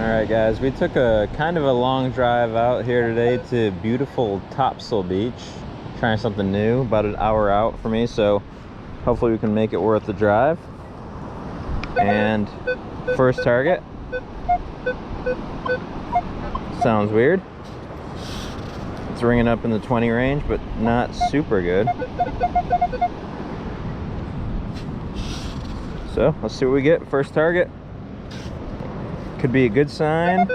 Alright guys, we took a kind of a long drive out here today to beautiful Topsail Beach. Trying something new, about an hour out for me, so hopefully we can make it worth the drive. And first target. Sounds weird. It's ringing up in the 20 range, but not super good. So let's see what we get. First target. Could be a good sign.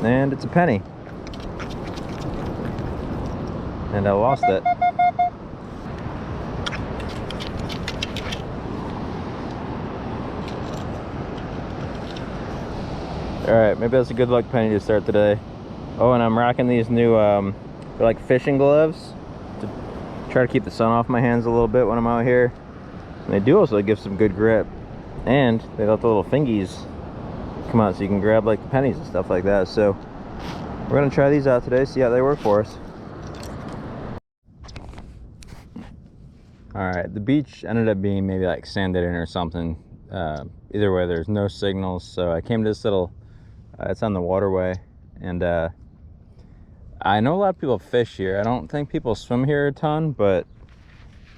And it's a penny. And I lost it. Alright, maybe that's a good luck penny to start today. Oh, and I'm rocking these new they're like fishing gloves to try to keep the sun off my hands a little bit when I'm out here. And they do also give some good grip, and they let the little fingies come out so you can grab like the pennies and stuff like that. So we're gonna try these out today, see how they work for us. All right, the beach ended up being maybe like sanded in or something. Either way, there's no signals, so I came to this little it's on the waterway, and I know a lot of people fish here. I don't think people swim here a ton, but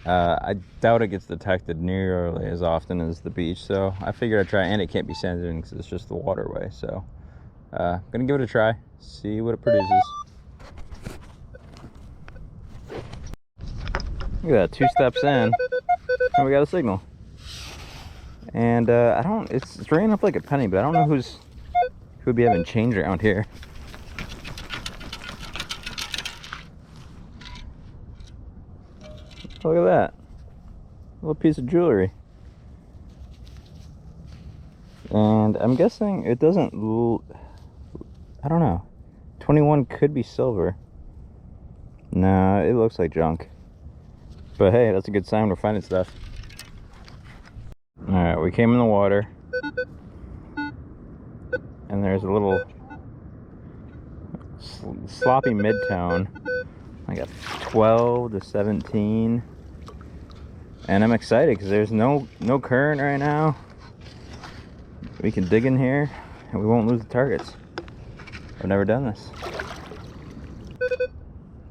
I doubt it gets detected nearly as often as the beach, so I figured I'd try. And it can't be sanded in because it's just the waterway, so I'm gonna give it a try, see what it produces. Look at that, 2 steps in and we got a signal. And I don't, it's ringing up like a penny, but I don't know who would be having change around here. Look at that, little piece of jewelry. And I'm guessing it doesn't, I don't know, 21 could be silver. No, it looks like junk. But hey, that's a good sign we're finding stuff. Alright, we came in the water, and there's a little sloppy mid-tone, like a 12 to 17. And I'm excited because there's no current right now. We can dig in here and we won't lose the targets. I've never done this.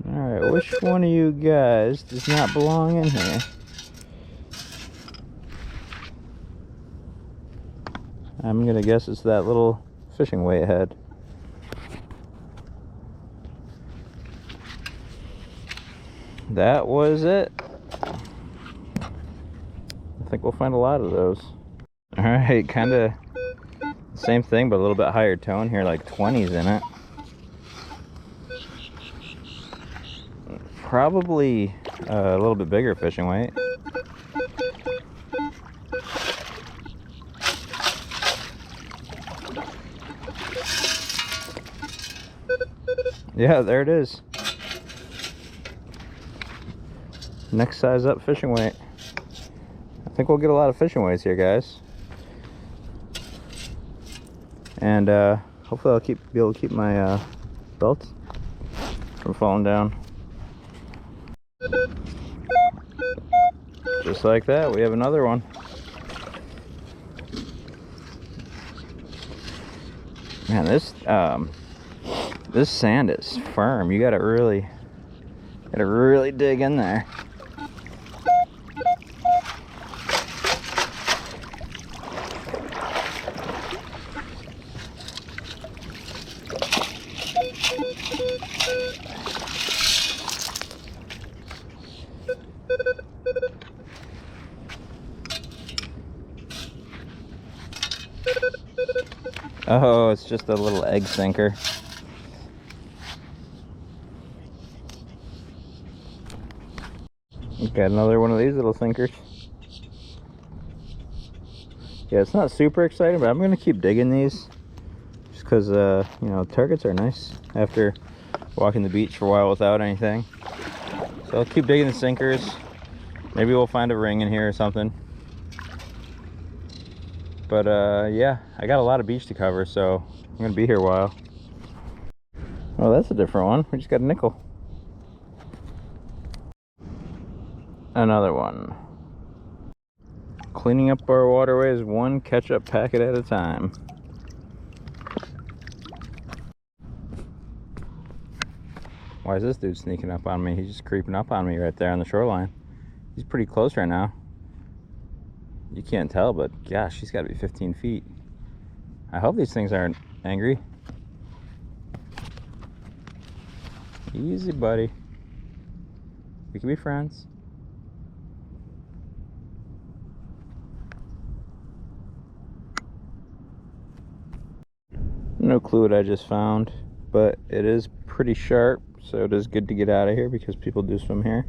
Alright, which one of you guys does not belong in here? I'm gonna guess it's that little fishing weight head. That was it. I think we'll find a lot of those. Alright, kind of same thing, but a little bit higher tone here, like 20s in it. Probably a little bit bigger fishing weight. Yeah, there it is. Next size up fishing weight. I think we'll get a lot of fishing weights here, guys. And hopefully I'll be able to keep my belt from falling down. Just like that, we have another one. Man, this sand is firm. You gotta really dig in there. Oh, it's just a little egg sinker. Got another one of these little sinkers. Yeah, it's not super exciting, but I'm gonna keep digging these just because you know, targets are nice after walking the beach for a while without anything. So I'll keep digging the sinkers. Maybe we'll find a ring in here or something. But yeah, I got a lot of beach to cover, so I'm gonna be here a while. Oh, that's a different one. We just got a nickel. Another one. Cleaning up our waterways one ketchup packet at a time. Why is this dude sneaking up on me? He's just creeping up on me right there on the shoreline. He's pretty close right now. You can't tell, but gosh, he's got to be 15 feet. I hope these things aren't angry. Easy, buddy. We can be friends. No clue what I just found, but it is pretty sharp, so it is good to get out of here because people do swim here.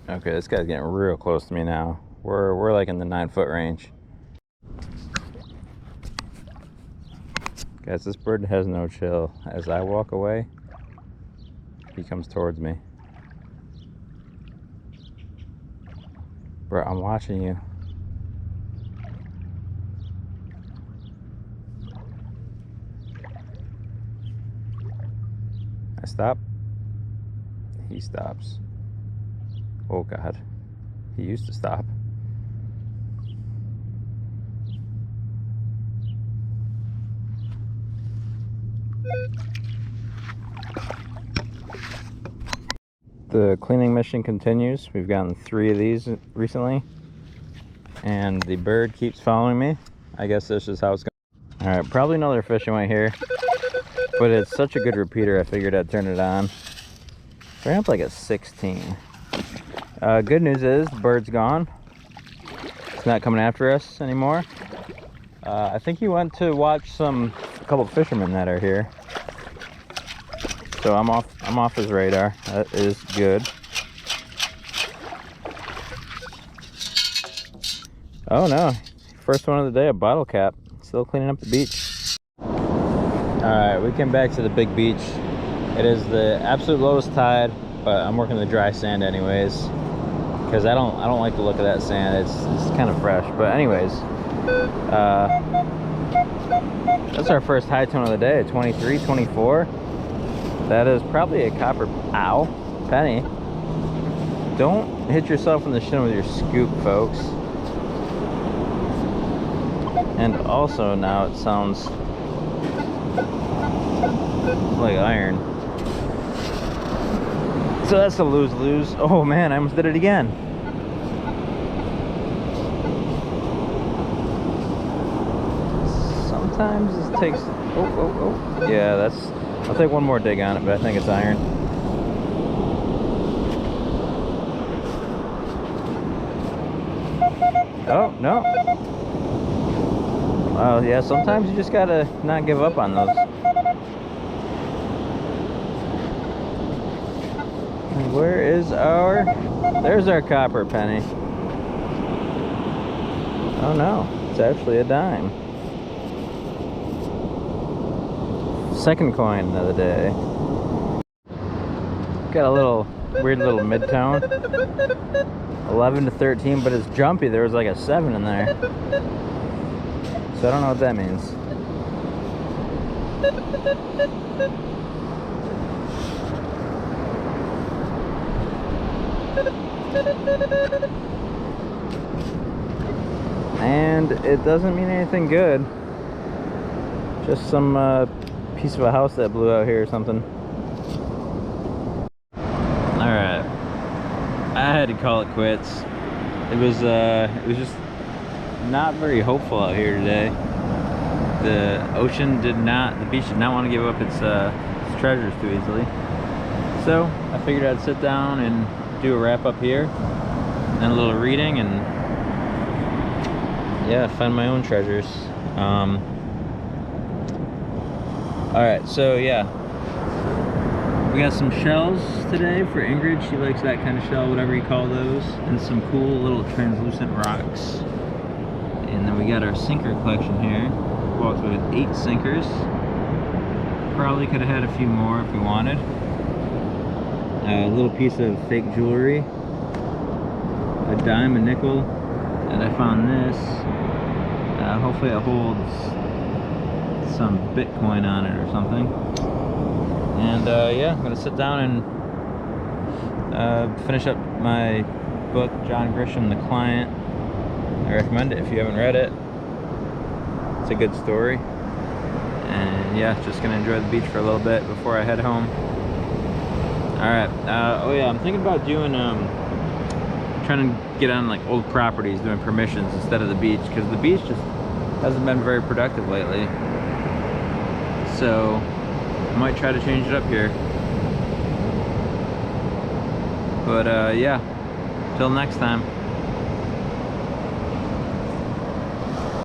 Okay, this guy's getting real close to me now. We're like in the 9-foot range. Guys, this bird has no chill. As I walk away, he comes towards me. Bro, I'm watching you. I stop. He stops. Oh God, he used to stop. The cleaning mission continues. We've gotten 3 of these recently, and the bird keeps following me. I guess this is how it's going. All right, probably another fishing right here, but it's such a good repeater, I figured I'd turn it on. Ran up like a 16. Good news is the bird's gone. It's not coming after us anymore. I think he went to watch a couple of fishermen that are here. So I'm off his radar. That is good. Oh no, first one of the day, a bottle cap. Still cleaning up the beach. Alright, we came back to the big beach. It is the absolute lowest tide, but I'm working the dry sand anyways, because I don't like the look of that sand. It's kind of fresh. But anyways, that's our first high tone of the day, 23, 24. That is probably a copper penny. Don't hit yourself in the shin with your scoop, folks. And also now it sounds like iron. So that's a lose-lose. Oh man, I almost did it again. Sometimes it takes... Oh. Yeah, that's... I'll take one more dig on it, but I think it's iron. Oh, no. Well, yeah, sometimes you just gotta not give up on those. And where is our... There's our copper penny. Oh no, it's actually a dime. Second coin of the day. Got a little weird little mid-tone. 11 to 13, but it's jumpy. There was like a 7 in there. So I don't know what that means. And it doesn't mean anything good. Just some piece of a house that blew out here or something. Alright, I had to call it quits. It was just not very hopeful out here today. The beach did not want to give up its treasures too easily. So I figured I'd sit down and do a wrap up here, and a little reading, and yeah, find my own treasures. Alright, so yeah, we got some shells today for Ingrid. She likes that kind of shell, whatever you call those, and some cool little translucent rocks. And then we got our sinker collection here. Walked with 8 sinkers. Probably could have had a few more if we wanted. A little piece of fake jewelry, a dime, a nickel, and I found this. Hopefully it holds some Bitcoin on it or something. And yeah, I'm gonna sit down and finish up my book, John Grisham, The Client. I recommend it if you haven't read it. It's a good story. And yeah, just gonna enjoy the beach for a little bit before I head home. Alright, oh yeah, I'm thinking about doing, trying to get on like old properties, doing permissions instead of the beach, because the beach just hasn't been very productive lately. So I might try to change it up here. But yeah, till next time.